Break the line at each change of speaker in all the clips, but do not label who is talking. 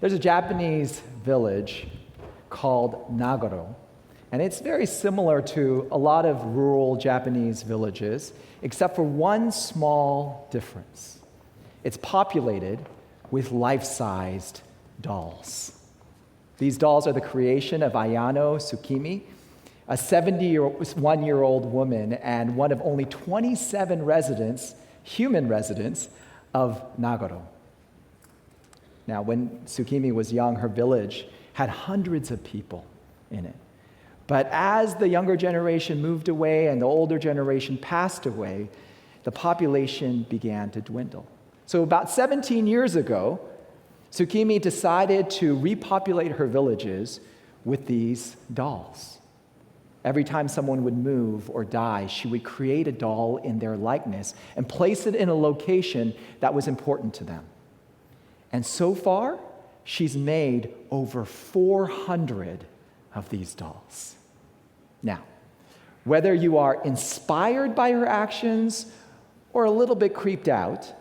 There's a Japanese village called Nagoro, and it's very similar to a lot of rural Japanese villages, except for one small difference. It's populated with life-sized dolls. These dolls are the creation of Ayano Tsukimi, a 71-year-old woman and one of only 27 human residents of Nagoro. Now, when Tsukimi was young, her village had hundreds of people in it. But as the younger generation moved away and the older generation passed away, the population began to dwindle. So about 17 years ago, Tsukimi decided to repopulate her villages with these dolls. Every time someone would move or die, she would create a doll in their likeness and place it in a location that was important to them. And so far, she's made over 400 of these dolls. Now, whether you are inspired by her actions or a little bit creeped out,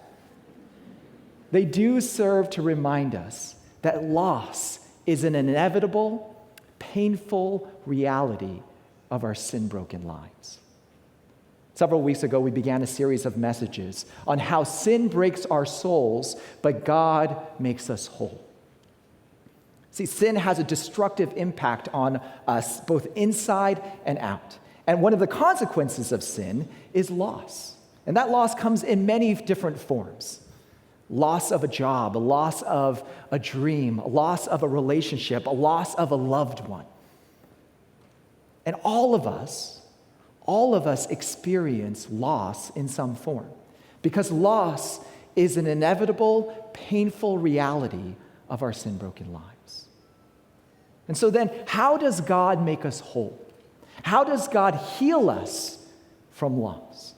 they do serve to remind us that loss is an inevitable, painful reality of our sin-broken lives. Several weeks ago, we began a series of messages on how sin breaks our souls, but God makes us whole. See, sin has a destructive impact on us, both inside and out. And one of the consequences of sin is loss. And that loss comes in many different forms. Loss of a job, a loss of a dream, a loss of a relationship, a loss of a loved one. And all of us experience loss in some form, because loss is an inevitable, painful reality of our sin-broken lives. And so then, how does God make us whole? How does God heal us from loss?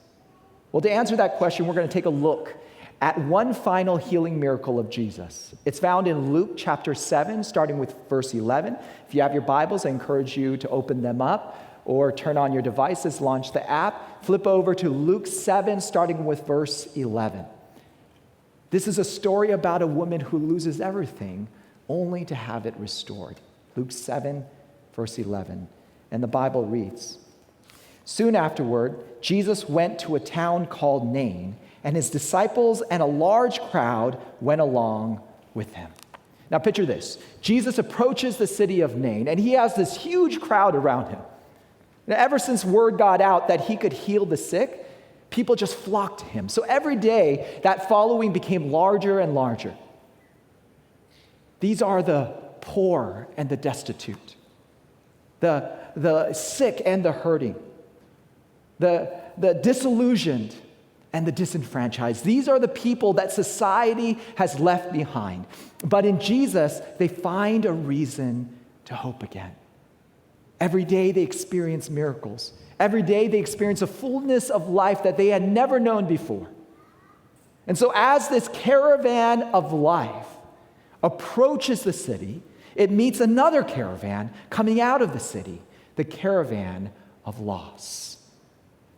Well, to answer that question, we're going to take a look at one final healing miracle of Jesus. It's found in Luke chapter 7, starting with verse 11. If you have your Bibles, I encourage you to open them up or turn on your devices, launch the app, flip over to Luke 7, starting with verse 11. This is a story about a woman who loses everything only to have it restored. Luke 7, verse 11. And the Bible reads, "Soon afterward, Jesus went to a town called Nain, and his disciples and a large crowd went along with him." Now picture this. Jesus approaches the city of Nain, and he has this huge crowd around him. Now, ever since word got out that he could heal the sick, people just flocked to him. So every day, that following became larger and larger. These are the poor and the destitute, the sick and the hurting, the disillusioned and the disenfranchised. These are the people that society has left behind. But in Jesus, they find a reason to hope again. Every day they experience miracles. Every day they experience a fullness of life that they had never known before. And so as this caravan of life approaches the city, it meets another caravan coming out of the city, the caravan of loss.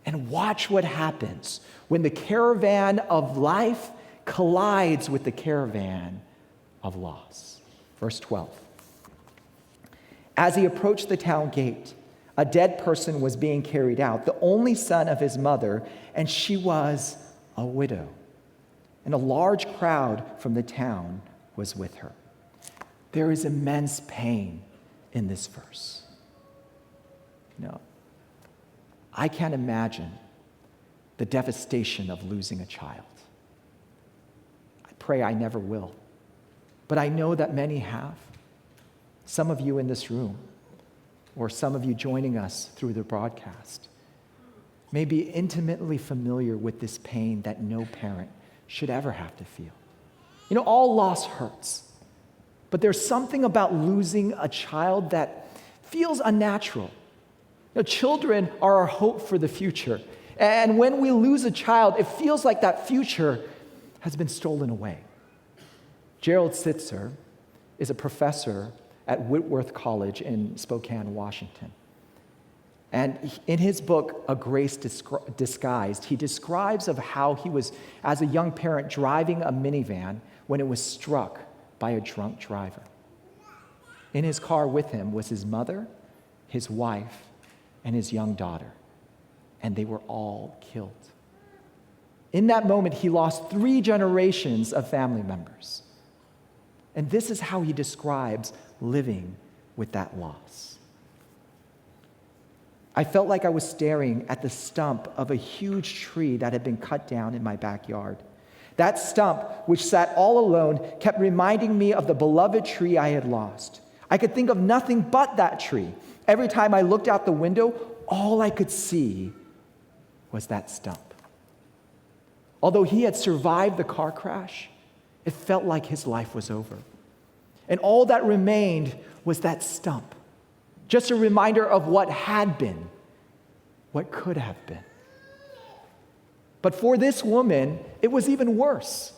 And watch what happens when the caravan of life collides with the caravan of loss. Verse 12. As he approached the town gate, a dead person was being carried out, the only son of his mother, and she was a widow. And a large crowd from the town was with her. There is immense pain in this verse. No, I can't imagine the devastation of losing a child. I pray I never will. But I know that many have. Some of you in this room, or some of you joining us through the broadcast, may be intimately familiar with this pain that no parent should ever have to feel. You know, all loss hurts, but there's something about losing a child that feels unnatural. You know, children are our hope for the future. And when we lose a child, it feels like that future has been stolen away. Gerald Sitzer is a professor at Whitworth College in Spokane, Washington. And in his book, A Grace Disguised, he describes of how he was, as a young parent, driving a minivan when it was struck by a drunk driver. In his car with him was his mother, his wife, and his young daughter, and they were all killed. In that moment, he lost 3 generations of family members. And this is how he describes living with that loss. I felt like I was staring at the stump of a huge tree that had been cut down in my backyard. That stump, which sat all alone, kept reminding me of the beloved tree I had lost. I could think of nothing but that tree. Every time I looked out the window, all I could see was that stump. Although he had survived the car crash, it felt like his life was over. And all that remained was that stump. Just a reminder of what had been, what could have been. But for this woman, it was even worse.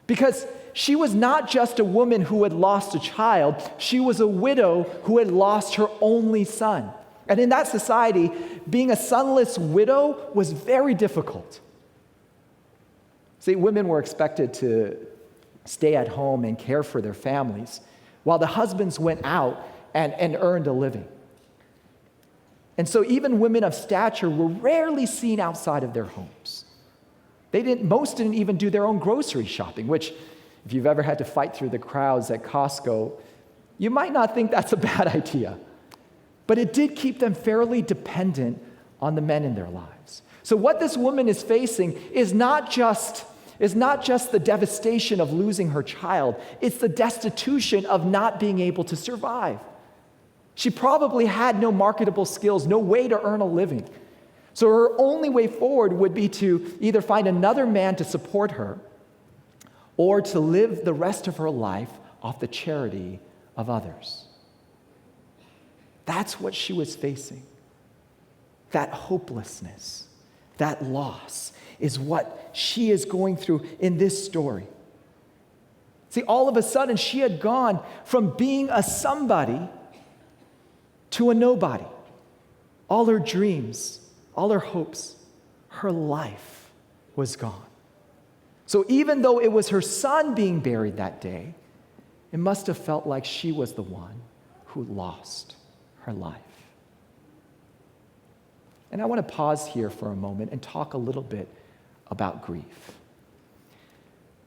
Because she was not just a woman who had lost a child, she was a widow who had lost her only son. And in that society, being a sonless widow was very difficult. See, women were expected to stay at home and care for their families, while the husbands went out and earned a living. And so even women of stature were rarely seen outside of their homes. Most didn't even do their own grocery shopping, which, if you've ever had to fight through the crowds at Costco, you might not think that's a bad idea. But it did keep them fairly dependent on the men in their lives. So what this woman is facing is not just the devastation of losing her child, it's the destitution of not being able to survive. She probably had no marketable skills, no way to earn a living. So her only way forward would be to either find another man to support her or to live the rest of her life off the charity of others. That's what she was facing. That hopelessness, that loss is what she is going through in this story. See, all of a sudden, she had gone from being a somebody to a nobody. All her dreams, all her hopes, her life was gone. So even though it was her son being buried that day, it must have felt like she was the one who lost her life. And I want to pause here for a moment and talk a little bit about grief.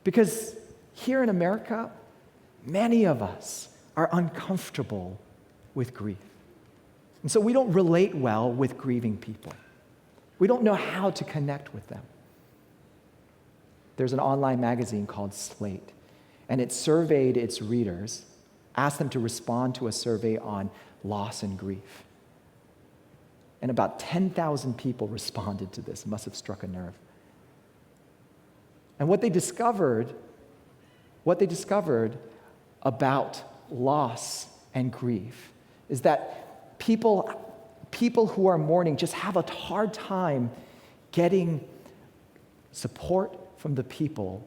Because here in America, many of us are uncomfortable with grief. And so we don't relate well with grieving people. We don't know how to connect with them. There's an online magazine called Slate, and it surveyed its readers, asked them to respond to a survey on loss and grief. And about 10,000 people responded to this. It must have struck a nerve. And what they discovered about loss and grief is that people who are mourning just have a hard time getting support from the people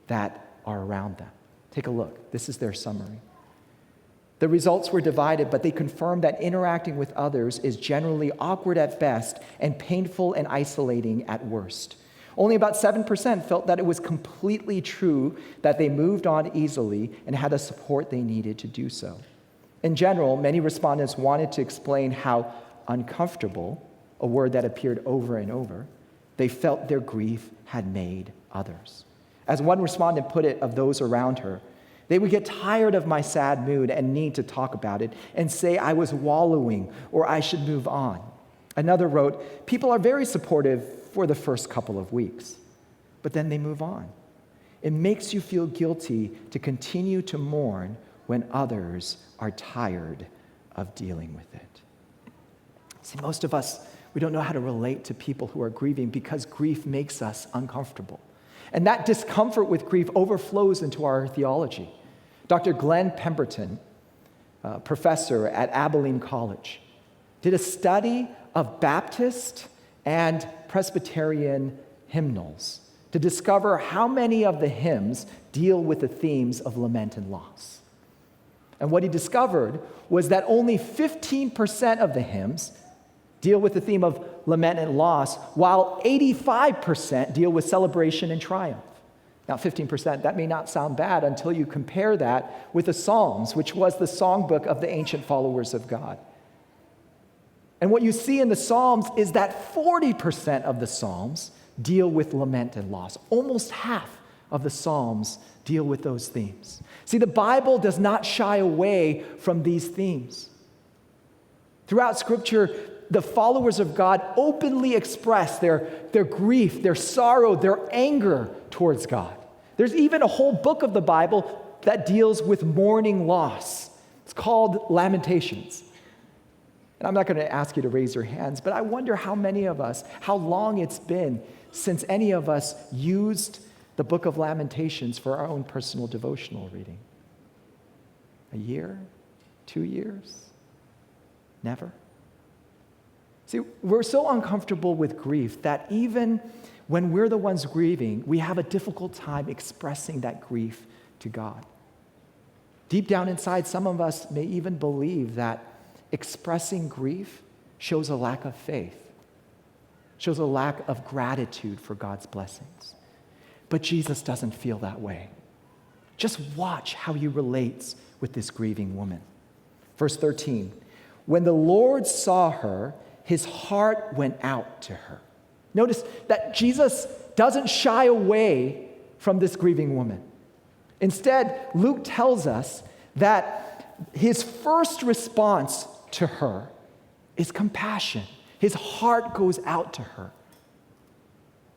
that are around them. Take a look. This is their summary. The results were divided, but they confirmed that interacting with others is generally awkward at best and painful and isolating at worst. Only about 7% felt that it was completely true that they moved on easily and had the support they needed to do so. In general, many respondents wanted to explain how uncomfortable, a word that appeared over and over, they felt their grief had made others. As one respondent put it of those around her, they would get tired of my sad mood and need to talk about it and say I was wallowing or I should move on. Another wrote, people are very supportive for the first couple of weeks, but then they move on. It makes you feel guilty to continue to mourn when others are tired of dealing with it. See, most of us, we don't know how to relate to people who are grieving because grief makes us uncomfortable. And that discomfort with grief overflows into our theology. Dr. Glenn Pemberton, professor at Abilene College, did a study of Baptist and Presbyterian hymnals to discover how many of the hymns deal with the themes of lament and loss. And what he discovered was that only 15% of the hymns deal with the theme of lament and loss, while 85% deal with celebration and triumph. Now, 15%, that may not sound bad until you compare that with the Psalms, which was the songbook of the ancient followers of God. And what you see in the Psalms is that 40% of the Psalms deal with lament and loss. Almost half of the Psalms deal with those themes. See, the Bible does not shy away from these themes. Throughout Scripture, the followers of God openly express their grief, their sorrow, their anger towards God. There's even a whole book of the Bible that deals with mourning loss. It's called Lamentations. And I'm not going to ask you to raise your hands, but I wonder how many of us, how long it's been since any of us used the book of Lamentations for our own personal devotional reading. A year? 2 years? Never? See, we're so uncomfortable with grief that even when we're the ones grieving, we have a difficult time expressing that grief to God. Deep down inside, some of us may even believe that expressing grief shows a lack of faith, shows a lack of gratitude for God's blessings. But Jesus doesn't feel that way. Just watch how he relates with this grieving woman. Verse 13, when the Lord saw her, his heart went out to her. Notice that Jesus doesn't shy away from this grieving woman. Instead, Luke tells us that his first response to her is compassion. His heart goes out to her.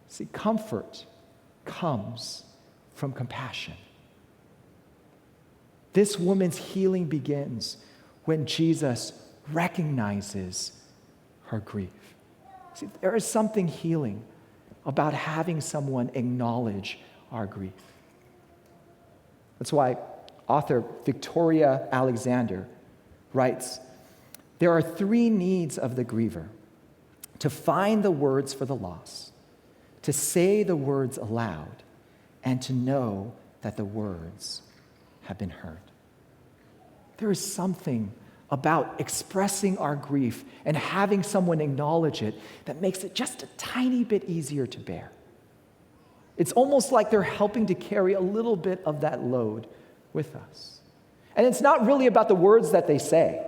See, comfort comes from compassion. This woman's healing begins when Jesus recognizes her grief. See, there is something healing about having someone acknowledge our grief. That's why author Victoria Alexander writes, there are 3 needs of the griever: to find the words for the loss, to say the words aloud, and to know that the words have been heard. There is something about expressing our grief and having someone acknowledge it that makes it just a tiny bit easier to bear. It's almost like they're helping to carry a little bit of that load with us. And it's not really about the words that they say,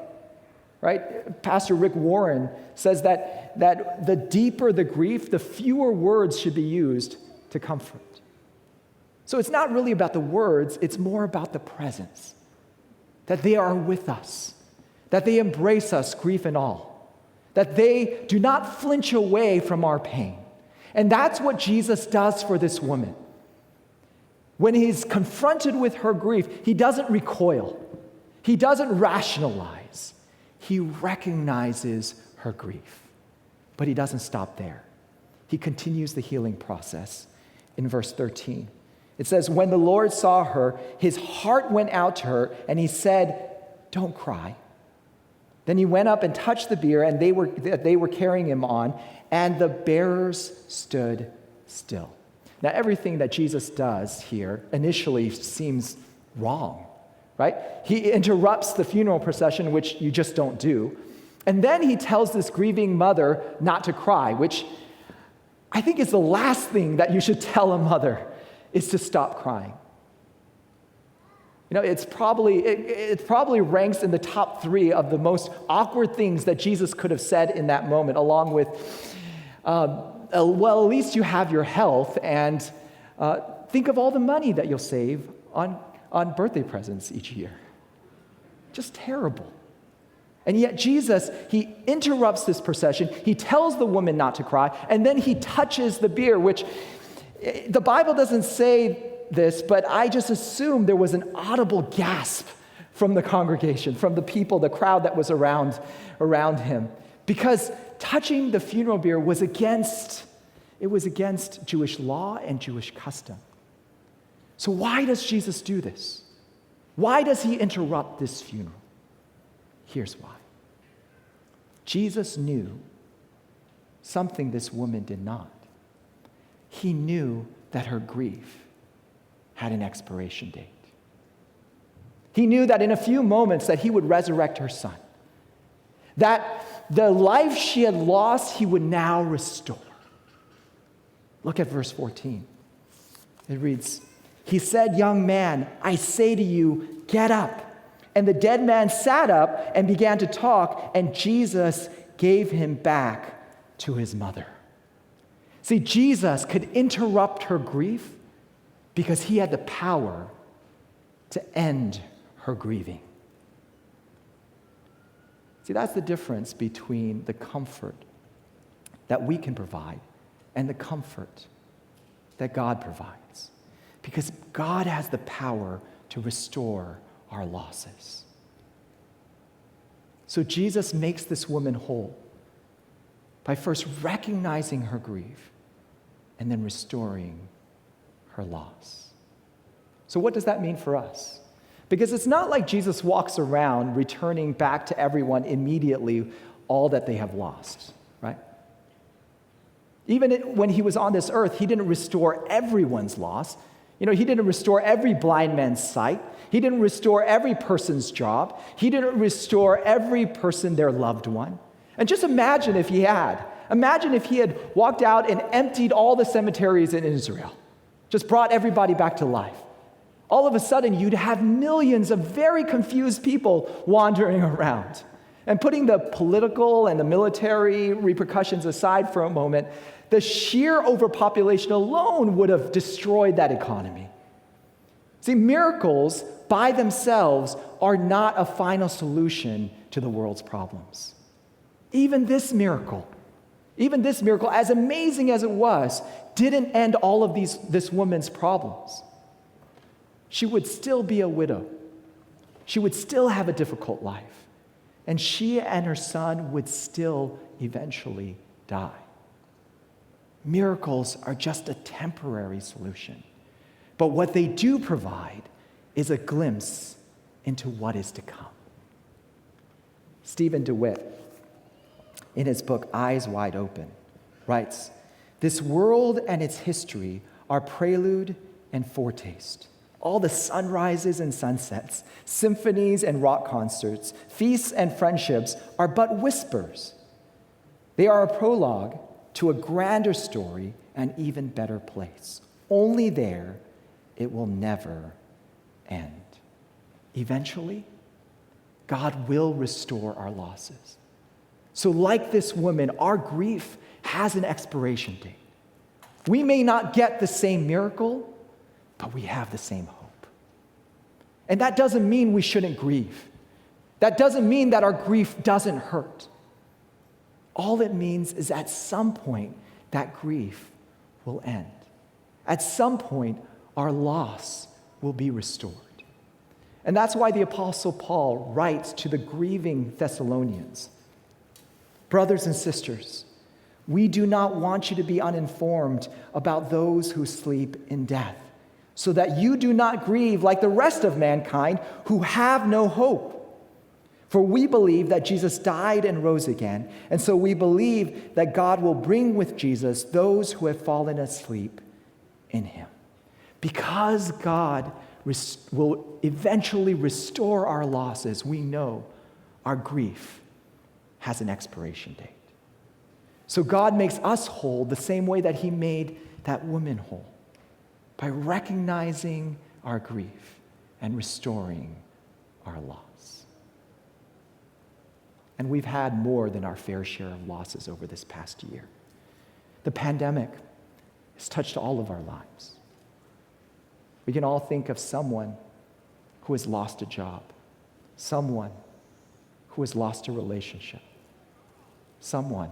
right? Pastor Rick Warren says that the deeper the grief, the fewer words should be used to comfort. So it's not really about the words, it's more about the presence, that they are with us, that they embrace us, grief and all, that they do not flinch away from our pain. And that's what Jesus does for this woman. When he's confronted with her grief, he doesn't recoil. He doesn't rationalize. He recognizes her grief. But he doesn't stop there. He continues the healing process in verse 13. It says, when the Lord saw her, his heart went out to her, and he said, don't cry. Then he went up and touched the bier, and they were carrying him on, and the bearers stood still. Now, everything that Jesus does here initially seems wrong, right? He interrupts the funeral procession, which you just don't do. And then he tells this grieving mother not to cry, which I think is the last thing that you should tell a mother, is to stop crying. You know, it probably ranks in the top 3 of the most awkward things that Jesus could have said in that moment, along with, well, at least you have your health, and think of all the money that you'll save on birthday presents each year. Just terrible. And yet Jesus, he interrupts this procession. He tells the woman not to cry, and then he touches the bier, which the Bible doesn't say this, but I just assume there was an audible gasp from the congregation, from the people, the crowd that was around him, because touching the funeral bier was against Jewish law and Jewish custom. So why does Jesus do this? Why does he interrupt this funeral? Here's why. Jesus knew something this woman did not. He knew that her grief had an expiration date. He knew that in a few moments that he would resurrect her son, that the life she had lost, he would now restore. Look at verse 14. It reads, He said, "Young man, I say to you, get up." And the dead man sat up and began to talk, and Jesus gave him back to his mother. See, Jesus could interrupt her grief because he had the power to end her grieving. See, that's the difference between the comfort that we can provide and the comfort that God provides. Because God has the power to restore our losses. So Jesus makes this woman whole by first recognizing her grief and then restoring her loss. So what does that mean for us? Because it's not like Jesus walks around returning back to everyone immediately all that they have lost, right? Even when he was on this earth, he didn't restore everyone's loss. He didn't restore every blind man's sight. He didn't restore every person's job. He didn't restore every person their loved one. And just imagine if he had. Imagine if he had walked out and emptied all the cemeteries in Israel, just brought everybody back to life. All of a sudden, you'd have millions of very confused people wandering around. And putting the political and the military repercussions aside for a moment, the sheer overpopulation alone would have destroyed that economy. See, miracles by themselves are not a final solution to the world's problems. Even this miracle, as amazing as it was, didn't end all of this woman's problems. She would still be a widow. She would still have a difficult life. And she and her son would still eventually die. Miracles are just a temporary solution. But what they do provide is a glimpse into what is to come. Stephen DeWitt, in his book Eyes Wide Open, writes, "This world and its history are prelude and foretaste. All the sunrises and sunsets, symphonies and rock concerts, feasts and friendships are but whispers. They are a prologue to a grander story and even better place. Only there it will never end." Eventually, God will restore our losses. So like this woman, our grief has an expiration date. We may not get the same miracle, but we have the same hope. And that doesn't mean we shouldn't grieve. That doesn't mean that our grief doesn't hurt. All it means is at some point that grief will end. At some point, our loss will be restored. And that's why the Apostle Paul writes to the grieving Thessalonians, "Brothers and sisters, we do not want you to be uninformed about those who sleep in death, so that you do not grieve like the rest of mankind who have no hope. For we believe that Jesus died and rose again, and so we believe that God will bring with Jesus those who have fallen asleep in him." Because God will eventually restore our losses, we know our grief has an expiration date. So God makes us whole the same way that he made that woman whole, by recognizing our grief and restoring our loss. And we've had more than our fair share of losses over this past year. The pandemic has touched all of our lives. We can all think of someone who has lost a job, someone who has lost a relationship, someone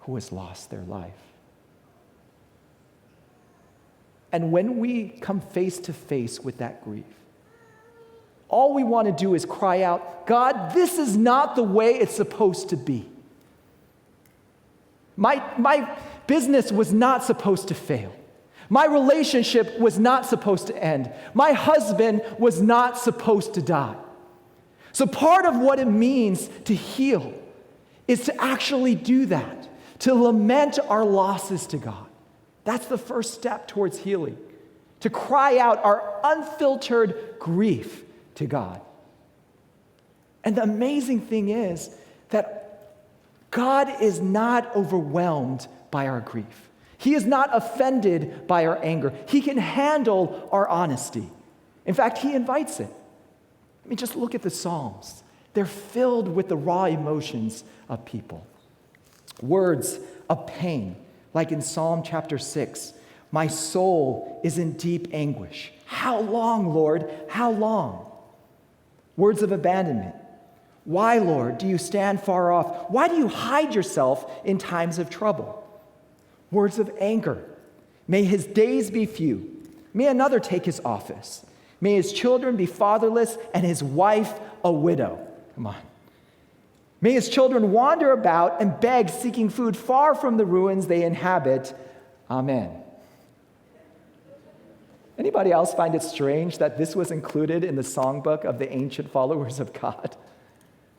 who has lost their life. And when we come face to face with that grief, all we want to do is cry out, "God, this is not the way it's supposed to be. My business was not supposed to fail. My relationship was not supposed to end. My husband was not supposed to die." So part of what it means to heal is to actually do that, to lament our losses to God. That's the first step towards healing, to cry out our unfiltered grief to God. And the amazing thing is that God is not overwhelmed by our grief. He is not offended by our anger. He can handle our honesty. In fact, he invites it. I mean, just look at the Psalms. They're filled with the raw emotions of people. Words of pain, like in Psalm chapter 6, my soul is in deep anguish. How long, Lord? How long? Words of abandonment. Why, Lord, do you stand far off? Why do you hide yourself in times of trouble? Words of anger. May his days be few. May another take his office. May his children be fatherless and his wife a widow. Come on. May his children wander about and beg, seeking food far from the ruins they inhabit. Amen. Anybody else find it strange that this was included in the songbook of the ancient followers of God?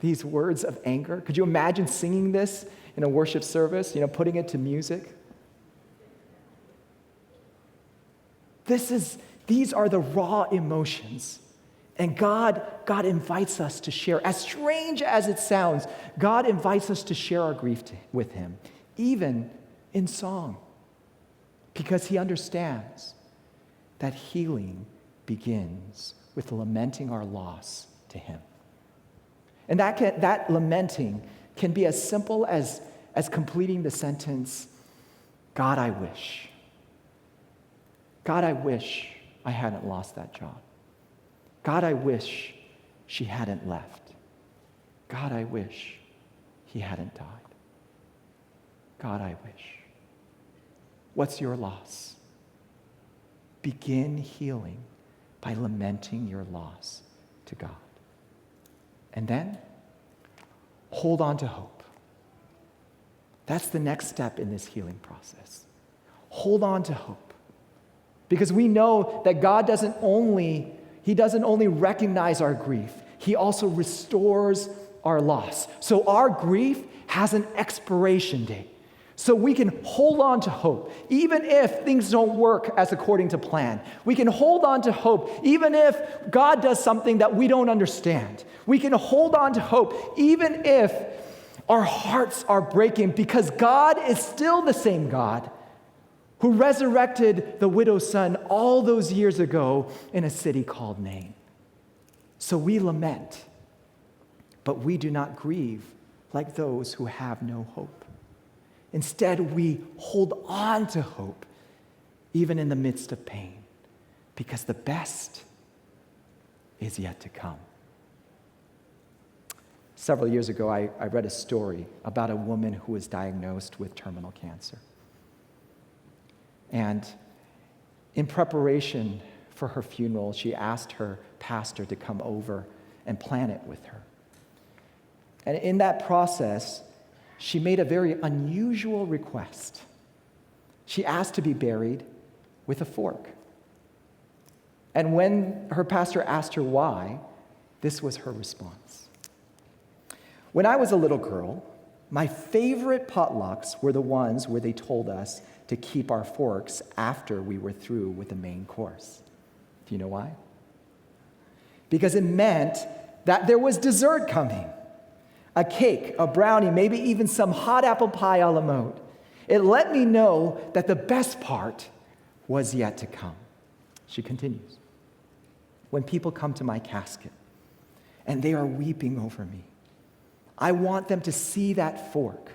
These words of anger. Could you imagine singing this in a worship service, putting it to music? These are the raw emotions. And God invites us to share. As strange as it sounds, God invites us to share our grief with him, even in song, because he understands that healing begins with lamenting our loss to him. And that lamenting can be as simple as completing the sentence, God, I wish. God, I wish I hadn't lost that job. God, I wish she hadn't left. God, I wish he hadn't died. God, I wish. What's your loss? Begin healing by lamenting your loss to God. And then, hold on to hope. That's the next step in this healing process. Hold on to hope. Because we know that God doesn't only recognize our grief, he also restores our loss. So our grief has an expiration date. So we can hold on to hope, even if things don't work as according to plan. We can hold on to hope, even if God does something that we don't understand. We can hold on to hope, even if our hearts are breaking, because God is still the same God who resurrected the widow's son all those years ago in a city called Nain. So we lament, but we do not grieve like those who have no hope. Instead, we hold on to hope, even in the midst of pain, because the best is yet to come. Several years ago, I read a story about a woman who was diagnosed with terminal cancer. And in preparation for her funeral, she asked her pastor to come over and plan it with her. And in that process, she made a very unusual request. She asked to be buried with a fork. And when her pastor asked her why, this was her response. When I was a little girl, my favorite potlucks were the ones where they told us to keep our forks after we were through with the main course. Do you know why? Because it meant that there was dessert coming. A cake, a brownie, maybe even some hot apple pie a la mode. It let me know that the best part was yet to come. She continues. When people come to my casket and they are weeping over me, I want them to see that fork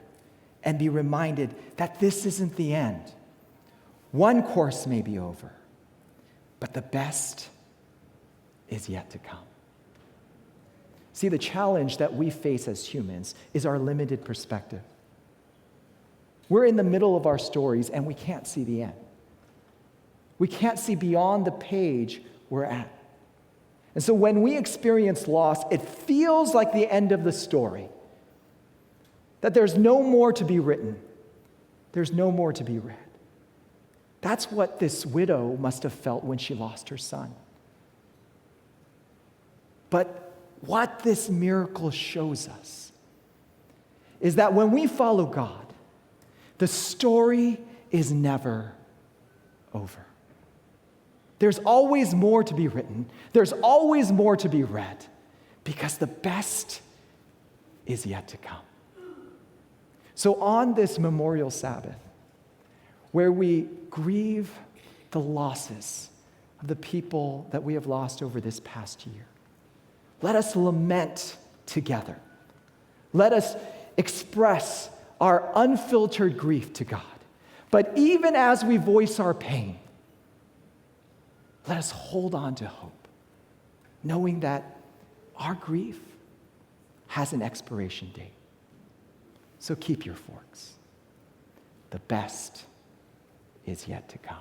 and be reminded that this isn't the end. One course may be over, but the best is yet to come. See, the challenge that we face as humans is our limited perspective. We're in the middle of our stories and we can't see the end. We can't see beyond the page we're at. And so when we experience loss, it feels like the end of the story. That there's no more to be written. There's no more to be read. That's what this widow must have felt when she lost her son. But what this miracle shows us is that when we follow God, the story is never over. There's always more to be written. There's always more to be read, because the best is yet to come. So on this memorial Sabbath, where we grieve the losses of the people that we have lost over this past year. Let us lament together. Let us express our unfiltered grief to God. But even as we voice our pain, let us hold on to hope, knowing that our grief has an expiration date. So keep your forks. The best is yet to come.